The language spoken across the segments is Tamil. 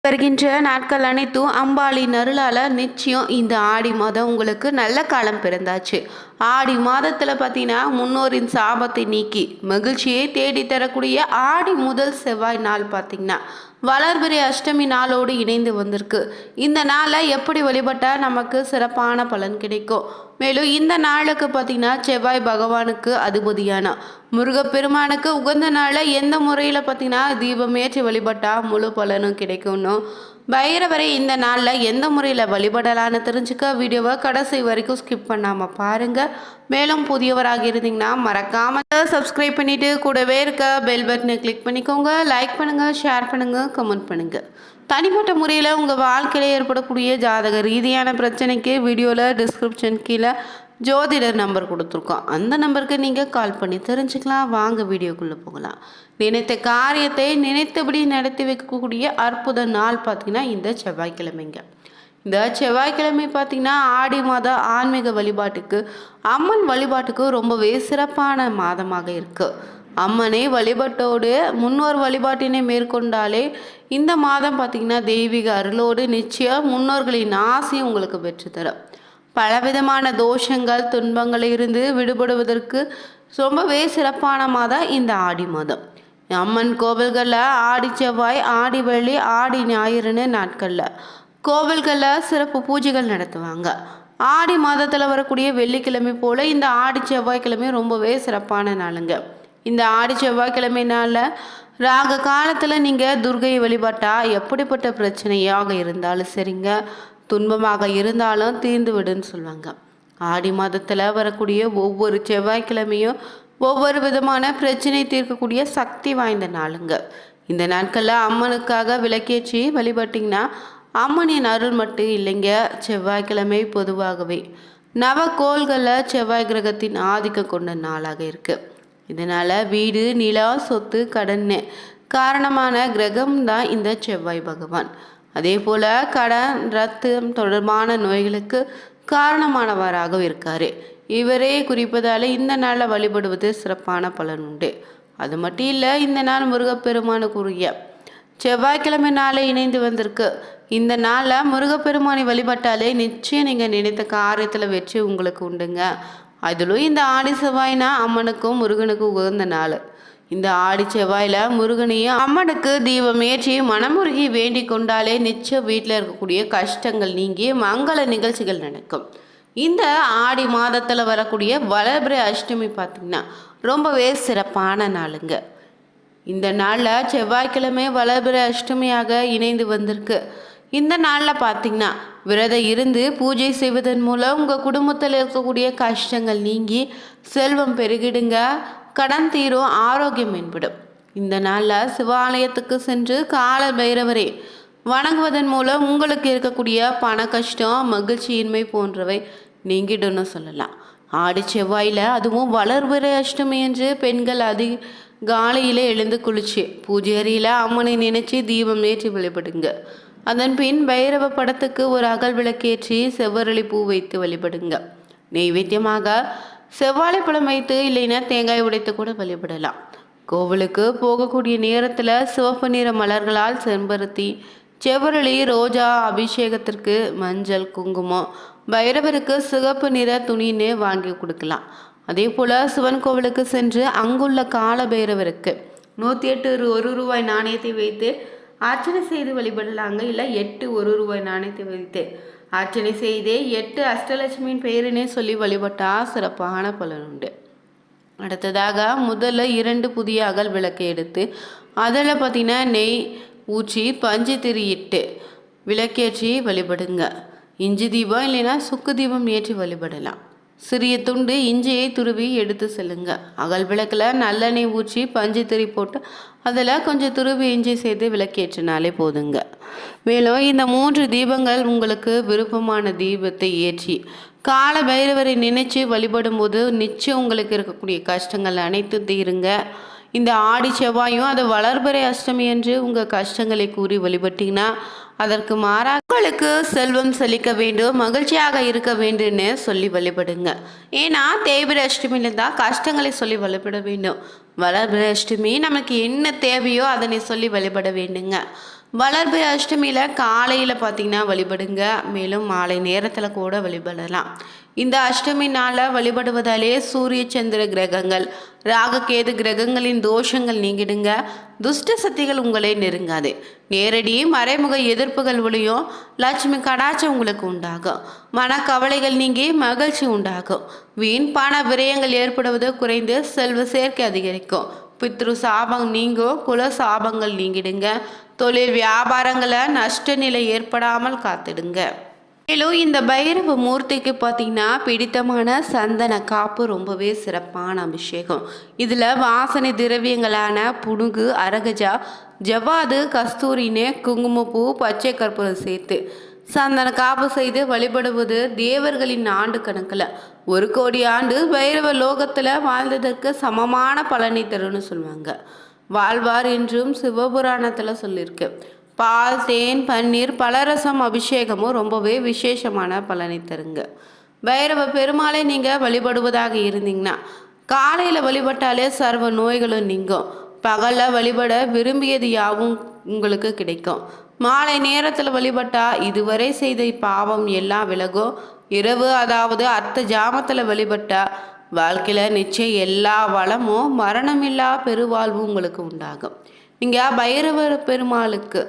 வருகின்ற நாட்கள் அனைத்தும் அம்பாளின் அருளால் நிச்சயம் இந்த ஆடி மாதம் உங்களுக்கு நல்ல காலம் பிறந்தாச்சு. ஆடி மாதத்தில் பார்த்தீங்கன்னா முன்னோரின் சாபத்தை நீக்கி மகிழ்ச்சியை தேடி தரக்கூடிய ஆடி முதல் செவ்வாய் நாள் பார்த்தீங்கன்னா வளர்பிறை அஷ்டமி நாளோடு இணைந்து வந்திருக்கு. இந்த நாளை எப்படி வழிபட்டால் நமக்கு சிறப்பான பலன் கிடைக்கும். மேலும் இந்த நாளுக்கு பார்த்தீங்கன்னா செவ்வாய் பகவானுக்கு அதிபதியான முருகப்பெருமானுக்கு உகந்த நாளில் எந்த முறையில் பார்த்தீங்கன்னா தீபம் ஏற்றி வழிபட்டால் முழு பலனும் கிடைக்கும்னு பைரவரை இந்த நாளில் எந்த முறையில் வழிபடலான்னு தெரிஞ்சுக்க வீடியோவை கடைசி வரைக்கும் ஸ்கிப் பண்ணாமல் பாருங்கள். மேலும் புதியவராக இருந்தீங்கன்னா மறக்காமல் சப்ஸ்கிரைப் பண்ணிவிட்டு கூடவே இருக்க பெல் பட்டனை கிளிக் பண்ணிக்கோங்க. லைக் பண்ணுங்கள், ஷேர் பண்ணுங்கள், கமெண்ட் பண்ணுங்கள். தனிப்பட்ட முறையில் உங்கள் வாழ்க்கையில் ஏற்படக்கூடிய ஜாதக ரீதியான பிரச்சனைக்கு வீடியோவில் டிஸ்கிரிப்ஷன் கீழே ஜோதிடர் நம்பர் கொடுத்துருக்கோம். அந்த நம்பருக்கு நீங்கள் கால் பண்ணி தெரிஞ்சுக்கலாம். வாங்க வீடியோக்குள்ளே போகலாம். நினைத்த காரியத்தை நினைத்தபடி நடத்தி வைக்கக்கூடிய அற்புத நாள் பார்த்திங்கன்னா இந்த செவ்வாய்க்கிழமைங்க. இந்த செவ்வாய்க்கிழமை பார்த்திங்கன்னா ஆடி மாத ஆன்மீக வழிபாட்டுக்கு அம்மன் வழிபாட்டுக்கு ரொம்பவே சிறப்பான மாதமாக இருக்குது. அம்மனை வழிபாட்டோடு முன்னோர் வழிபாட்டினை மேற்கொண்டாலே இந்த மாதம் பார்த்திங்கன்னா தெய்வீக அருளோடு நிச்சயம் முன்னோர்களின் ஆசையும் உங்களுக்கு பெற்று தரும். பலவிதமான தோஷங்கள் துன்பங்களில் இருந்து விடுபடுவதற்கு ரொம்பவே சிறப்பான மாதம் இந்த ஆடி மாதம். அம்மன் கோவில்களில் ஆடி செவ்வாய், ஆடி வெள்ளி, ஆடி ஞாயிறுன்னு நாட்களில் கோவில்களில் சிறப்பு பூஜைகள் நடத்துவாங்க. ஆடி மாதத்தில் வரக்கூடிய வெள்ளிக்கிழமை போல் இந்த ஆடி செவ்வாய்க்கிழமை ரொம்பவே சிறப்பான நாளுங்க. இந்த ஆடி செவ்வாய்க்கிழமை நாளில் ராக காலத்தில் நீங்கள் துர்கையை வழிபட்டால் எப்படிப்பட்ட பிரச்சனையாக இருந்தாலும் சரிங்க, துன்பமாக இருந்தாலும் தீர்ந்து விடுன்னு சொல்லுவாங்க. ஆடி மாதத்தில் வரக்கூடிய ஒவ்வொரு செவ்வாய்க்கிழமையும் ஒவ்வொரு விதமான பிரச்சனை தீர்க்கக்கூடிய சக்தி வாய்ந்த நாளுங்க. இந்த நாட்களில் அம்மனுக்காக விளக்கேற்றி வழிபட்டிங்கன்னா அம்மனின் அருள் மட்டும் இல்லைங்க. செவ்வாய்க்கிழமை பொதுவாகவே நவக்கோள்களில் செவ்வாய் கிரகத்தின் ஆதிக்கம் கொண்ட நாளாக இருக்குது. இதனால் வீடு, நிலம், சொத்து, கடன் காரணமான கிரகம் தான் இந்த செவ்வாய் பகவான். அதே போல் கடன், ரத்தம் தொடர்பான நோய்களுக்கு காரணமானவராக இருக்கார். இவரே குறிப்பதால் இந்த நாளில் வழிபடுவது சிறப்பான பலன் உண்டு. அது மட்டும் இல்லை, இந்த நாள் முருகப்பெருமானுக்குரிய செவ்வாய்க்கிழமை நாளை இணைந்து வந்திருக்கு. இந்த நாளில் முருகப்பெருமானை வழிபட்டாலே நிச்சயம் நீங்கள் நினைத்த காரியத்தில் வெற்றி உங்களுக்கு உண்டுங்க. அதிலும் இந்த ஆடி செவ்வாய்னா அம்மனுக்கும் முருகனுக்கும் உகந்த நாள். இந்த ஆடி செவ்வாயில் முருகனையும் அம்மனுக்கு தீபம் ஏற்றி மனமுருகி வேண்டி கொண்டாலே நிச்சயம் வீட்டில் இருக்கக்கூடிய கஷ்டங்கள் நீங்கி மங்கள நிகழ்ச்சிகள் நடக்கும். இந்த ஆடி மாதத்தில் வரக்கூடிய வளர்பிறை அஷ்டமி பார்த்திங்கன்னா ரொம்பவே சிறப்பான நாளுங்க. இந்த நாளில் செவ்வாய்க்கிழமை வளர்பிறை அஷ்டமியாக இணைந்து வந்திருக்கு. இந்த நாளில் பார்த்திங்கன்னா விரதம் இருந்து பூஜை செய்வதன் மூலம் உங்கள் குடும்பத்தில் இருக்கக்கூடிய கஷ்டங்கள் நீங்கி செல்வம் பெருகிடுங்க, கடன் தீரும், ஆரோக்கியம் மேம்படும். இந்த நாளில் சிவாலயத்துக்கு சென்று கால பைரவரை வணங்குவதன் மூலம் உங்களுக்கு இருக்கக்கூடிய பண கஷ்டம், மகிழ்ச்சியின்மை போன்றவை நீங்கிடும்னு சொல்லலாம். ஆடி செவ்வாயில் அதுவும் வளர்பிறை அஷ்டமி என்று பெண்கள் காலையில் எழுந்து குளிச்சு பூஜை அறையில் அம்மனை நினைச்சு தீபம் ஏற்றி வழிபடுங்க. அதன் பின் பைரவ படத்துக்கு ஒரு அகல் விளக்கேற்றி செவ்வரளி பூ வைத்து வழிபடுங்க. நெய்வேத்தியமாக செவ்வாழைப்பழம் வைத்து இல்லைன்னா தேங்காய் உடைத்து கூட வழிபடலாம். கோவிலுக்கு போகக்கூடிய நேரத்தில் சிவப்பு நிற மலர்களால் செம்பருத்தி, செவ்வரளி, ரோஜா, அபிஷேகத்திற்கு மஞ்சள், குங்குமம், பைரவருக்கு சிகப்பு நிற துணின்னு வாங்கி கொடுக்கலாம். அதே போல் சிவன் கோவிலுக்கு சென்று அங்குள்ள கால பைரவருக்கு 108 1 ரூபாய் நாணயத்தை வைத்து அர்ச்சனை செய்து வழிபடலாங்க. இல்லை 8 1 ரூபாய் நாணயத்தை வைத்து அர்ச்சனை செய்து 8 அஷ்டலட்சுமியின் பெயரினே சொல்லி வழிபட்டால் சிறப்பான பலன் உண்டு. அடுத்ததாக முதல்ல 2 புதிய அகல் விளக்கை எடுத்து அதில் பார்த்திங்கன்னா நெய் ஊற்றி பஞ்சு திரியிட்டு விளக்கேற்றி வழிபடுங்க. இஞ்சி தீபம் இல்லைன்னா சுக்கு தீபம் ஏற்றி வழிபடலாம். சிறிய துண்டு இஞ்சியை துருவி எடுத்து செல்லுங்க. அகல் விளக்கில் நல்லெண்ணெய் ஊற்றி பஞ்சு திரி போட்டு அதில் கொஞ்சம் துருவி இஞ்சி சேர்த்து விளக்கேற்றினாலே போதுங்க. மேலும் இந்த 3 தீபங்கள் உங்களுக்கு விருப்பமான தீபத்தை ஏற்றி கால பைரவரை நினைச்சு வழிபடும் போது நிச்சயம் உங்களுக்கு இருக்கக்கூடிய கஷ்டங்கள் அனைத்தும் தீருங்க. இந்த ஆடி செவ்வாயும் அது வளர்பிறை அஷ்டமி என்று உங்கள் கஷ்டங்களை கூறி வழிபட்டிங்கன்னா அதற்கு மாறாக உங்களுக்கு செல்வம் செழிக்க வேண்டும், மகிழ்ச்சியாக இருக்க வேண்டும்னு சொல்லி வழிபடுங்க. ஏன்னா தேய்பிறை அஷ்டமியில் தான் கஷ்டங்களை சொல்லி வழிபட வேண்டும். வளர்பிறை அஷ்டமி நமக்கு என்ன தேவையோ அதனை சொல்லி வழிபட வேண்டுங்க. வளர்பிறை அஷ்டமியில் காலையில் பார்த்தீங்கன்னா வழிபடுங்க, மேலும் மாலை நேரத்தில் கூட வழிபடலாம். இந்த அஷ்டமி நாளில் வழிபடுவதாலே சூரிய சந்திர கிரகங்கள் ராககேது கிரகங்களின் தோஷங்கள் நீங்கிடுங்க. துஷ்ட சக்திகள் உங்களை நெருங்காது. நேரடி மறைமுக எதிர்ப்புகள் ஒளியும் லட்சுமி கடாட்சம் உங்களுக்கு உண்டாகும். மனக்கவலைகள் நீங்கி மகிழ்ச்சி உண்டாகும். வீண் பண விரயங்கள் ஏற்படுவது குறைந்து செல்வ சேர்க்கை அதிகரிக்கும். பித்ரு சாபம் நீங்கும். குல சாபங்கள் நீங்கிடுங்க. தொழில் வியாபாரங்களை நஷ்ட நிலை ஏற்படாமல் காத்திடுங்க. மேலும் இந்த பைரவ மூர்த்திக்கு பார்த்தீங்கன்னா பிடித்தமான சந்தன காப்பு ரொம்பவே சிறப்பான அபிஷேகம். இதில் வாசனை திரவியங்களான புனுகு, அரகஜா, ஜவ்வாது, கஸ்தூரின்னு, குங்குமப்பூ, பச்சை கற்பூரம் சேர்த்து சந்தன காப்பு செய்து வழிபடுவது தேவர்களின் ஆண்டு கணக்கில் 1 கோடி ஆண்டு பைரவ லோகத்தில் வாழ்ந்ததற்கு சமமான பலனை தரும்னு சொல்லுவாங்க. வாழ்வார் என்றும் சிவபுராணத்தில் சொல்லியிருக்கு. பால், தேன், பன்னீர், பலரசம் அபிஷேகமும் ரொம்பவே விசேஷமான பலனை தருங்க. பைரவ பெருமாளை நீங்கள் வழிபடுவதாக இருந்தீங்கன்னா காலையில் வழிபட்டாலே சர்வ நோய்களும் நீங்கும். பகலில் வழிபட விரும்பியது யாவும் உங்களுக்கு கிடைக்கும். மாலை நேரத்தில் வழிபட்டால் இதுவரை செய்த பாவம் எல்லாம் விலகும். இரவு அதாவது அர்த்த ஜாமத்தில் வழிபட்டால் வாழ்க்கையில் நிச்சயம் எல்லா வளமும் மரணமில்லா பெருவாழ்வும் உங்களுக்கு உண்டாகும். நீங்கள் பைரவர் பெருமாளுக்கு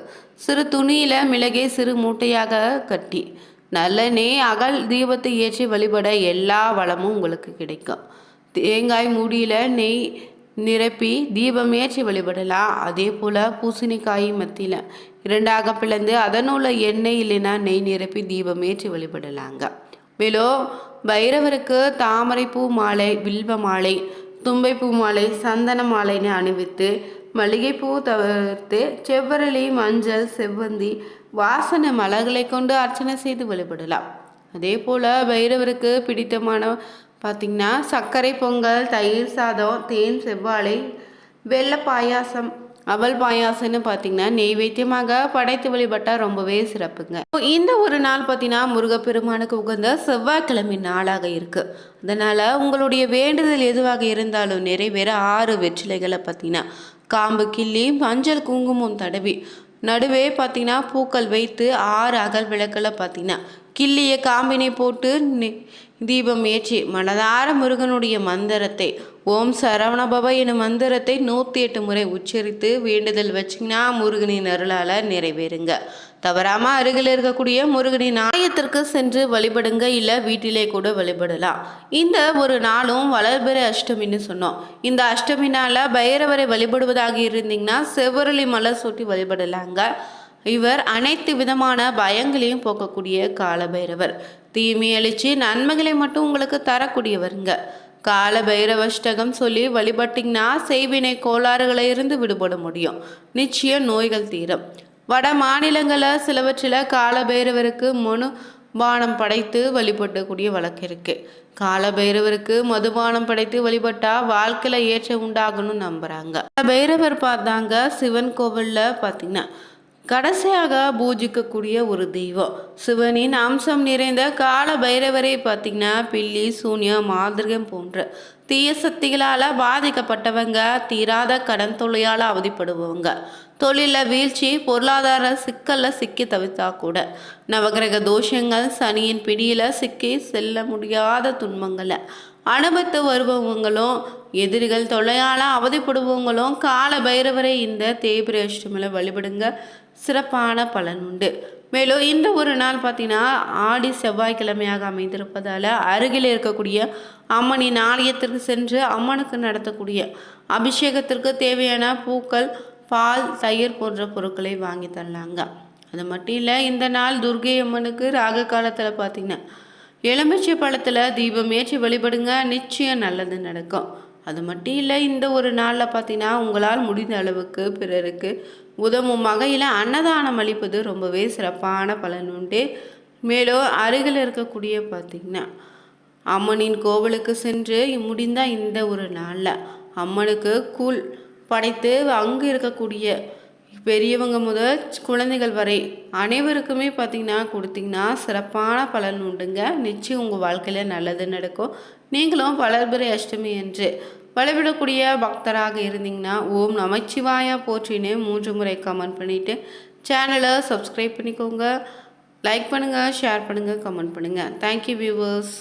சிறு துணியில் மிளகை சிறு மூட்டையாக கட்டி நல்லெண்ணெய் அகல் தீபத்தை ஏற்றி வழிபட எல்லா வளமும் உங்களுக்கு கிடைக்கும். தேங்காய் மூடியில் நெய் நிரப்பி தீபம் ஏற்றி வழிபடலாம். அதே போல் பூசணிக்காய் மத்தியில் 2ஆக பிளந்து அதனுள்ள எண்ணெய் இல்லைன்னா நெய் நிரப்பி தீபம் ஏற்றி வழிபடலாங்க. மேலும் பைரவருக்கு தாமரைப்பூ மாலை, வில்வ மாலை, தும்பைப்பூ மாலை, சந்தன மாலைன்னு அணிவித்து மல்லிகைப்பூ தவிர்த்து செவ்வரளி, மஞ்சள், செவ்வந்தி வாசனை மலர்களை கொண்டு அர்ச்சனை செய்து வழிபடலாம். அதே போல் பைரவருக்கு பிடித்தமான பார்த்திங்கன்னா சர்க்கரை பொங்கல், தயிர் சாதம், தேன், செவ்வாழை, வெள்ளை பாயாசம், அவல் பாயாசம்னு பார்த்திங்கன்னா நெய்வேத்தியமாக படைத்து வழிபட்டால் ரொம்பவே சிறப்புங்க. இந்த ஒரு நாள் பார்த்திங்கன்னா முருகப்பெருமானுக்கு உகந்த செவ்வாய்க்கிழமை நாளாக இருக்குது. அதனால் உங்களுடைய வேண்டுதல் எதுவாக இருந்தாலும் நிறைவேற 6 வெற்றிலைகளை பார்த்திங்கன்னா காம்பு கிள்ளி மஞ்சள் குங்குமம் தடவி நடுவே பார்த்திங்கன்னா பூக்கள் வைத்து 6 அகல் விளக்கில் பார்த்திங்கன்னா கிள்ளிய காம்பினை போட்டு தீபம் ஏற்றி மனதார முருகனுடைய மந்திரத்தை ஓம் சரவணபவ எனும் மந்திரத்தை 108 முறை உச்சரித்து வேண்டுதல் வச்சிங்கன்னா முருகனின் அருளால் நிறைவேறுங்க. தவறாமல் அருகில் இருக்கக்கூடிய முருகனின் ஆலயத்திற்கு சென்று வழிபடுங்க. இல்லை வீட்டிலே கூட வழிபடலாம். இந்த ஒரு நாளும் வளர்பிறை அஷ்டமின்னு சொன்னோம். இந்த அஷ்டமி நாளில் பைரவரை வழிபடுவதாக இருந்தீங்கன்னா செவ்வரளி மலர் சூட்டி வழிபடலாங்க. இவர் அனைத்து விதமான பயங்களையும் போக்கக்கூடிய கால பைரவர். தீமை அழிச்சு நன்மைகளை மட்டும் உங்களுக்கு தரக்கூடியவருங்க. கால பைரவஷ்டகம் சொல்லி வழிபட்டிங்கன்னா செய்வினை கோளாறுகளை இருந்து விடுபட முடியும். நிச்சயம் நோய்கள் தீரும். வட மாநிலங்களில் சிலவற்றில் கால பைரவருக்கு மதுபானம் படைத்து வழிபடக்கூடிய வழக்கு இருக்குது. கால பைரவருக்கு மதுபானம் படைத்து வழிபட்டால் வாழ்க்கையில் ஏற்றம் உண்டாகணும்னு நம்புகிறாங்க. பைரவர் பார்த்தாங்க சிவன் கோவிலில் பார்த்திங்கன்னா கடைசியாக பூஜிக்கக்கூடிய ஒரு தெய்வம். சிவனின் அம்சம் நிறைந்த கால பைரவரை பார்த்திங்கன்னா பில்லி, சூன்யம், மாந்திரிகம் போன்ற தீய சக்திகளால் பாதிக்கப்பட்டவங்க, தீராத கடன் தொல்லையால் அவதிப்படுபவங்க, தொழிலில் வீழ்ச்சி, பொருளாதார சிக்கலில் சிக்கி தவித்தா கூட, நவகிரக தோஷங்கள், சனியின் பிடியில் சிக்கி செல்ல முடியாத துன்பங்களை அனுபவித்து வருபவங்களும், எதிரிகள் தொல்லையால் அவதிப்படுபவங்களும் கால பைரவரை இந்த தேய்பிறை அஷ்டமியில் வழிபடுங்க. சிறப்பான பலன் உண்டு. மேலும் இந்த ஒரு நாள் பார்த்தீங்கன்னா ஆடி செவ்வாய்க்கிழமையாக அமைந்திருப்பதால் அருகில் இருக்கக்கூடிய அம்மனின் ஆலயத்திற்கு சென்று அம்மனுக்கு நடத்தக்கூடிய அபிஷேகத்திற்கு தேவையான பூக்கள், பால், தயிர் போன்ற பொருட்களை வாங்கி தரலாங்க. அது மட்டும் இல்லை, இந்த நாள் துர்கை அம்மனுக்கு ராகு காலத்தில் பார்த்திங்கன்னா எலுமிச்சை பழத்தில் தீபம் ஏற்றி வழிபடுங்க. நிச்சயம் நல்லது நடக்கும். அது மட்டும் இல்லை, இந்த ஒரு நாளில் பார்த்தீங்கன்னா உங்களால் முடிந்த அளவுக்கு பிறருக்கு உதவும் வகையில் அன்னதானம் அளிப்பது ரொம்பவே சிறப்பான பலன் உண்டு. மேலும் அருகில் இருக்கக்கூடிய பார்த்திங்கன்னா அம்மனின் கோவிலுக்கு சென்று முடிந்தால் இந்த ஒரு நாளில் அம்மனுக்கு கூழ் படைத்து அங்கு இருக்கக்கூடிய பெரியவங்க முதல் குழந்தைகள் வரை அனைவருக்குமே பார்த்திங்கன்னா கொடுத்திங்கன்னா சிறப்பான பலன் உண்டுங்க. நிச்சயம் உங்கள் வாழ்க்கையில் நல்லது நடக்கும். நீங்களும் வளர்பிறை அஷ்டமி என்று வழிபடக்கூடிய பக்தராக இருந்தீங்கன்னா ஓம் நமச்சிவாயா போற்றினே 3 முறை கமெண்ட் பண்ணிவிட்டு சேனலை சப்ஸ்கிரைப் பண்ணிக்கோங்க. லைக் பண்ணுங்கள், ஷேர் பண்ணுங்கள், கமெண்ட் பண்ணுங்கள். Thank you viewers.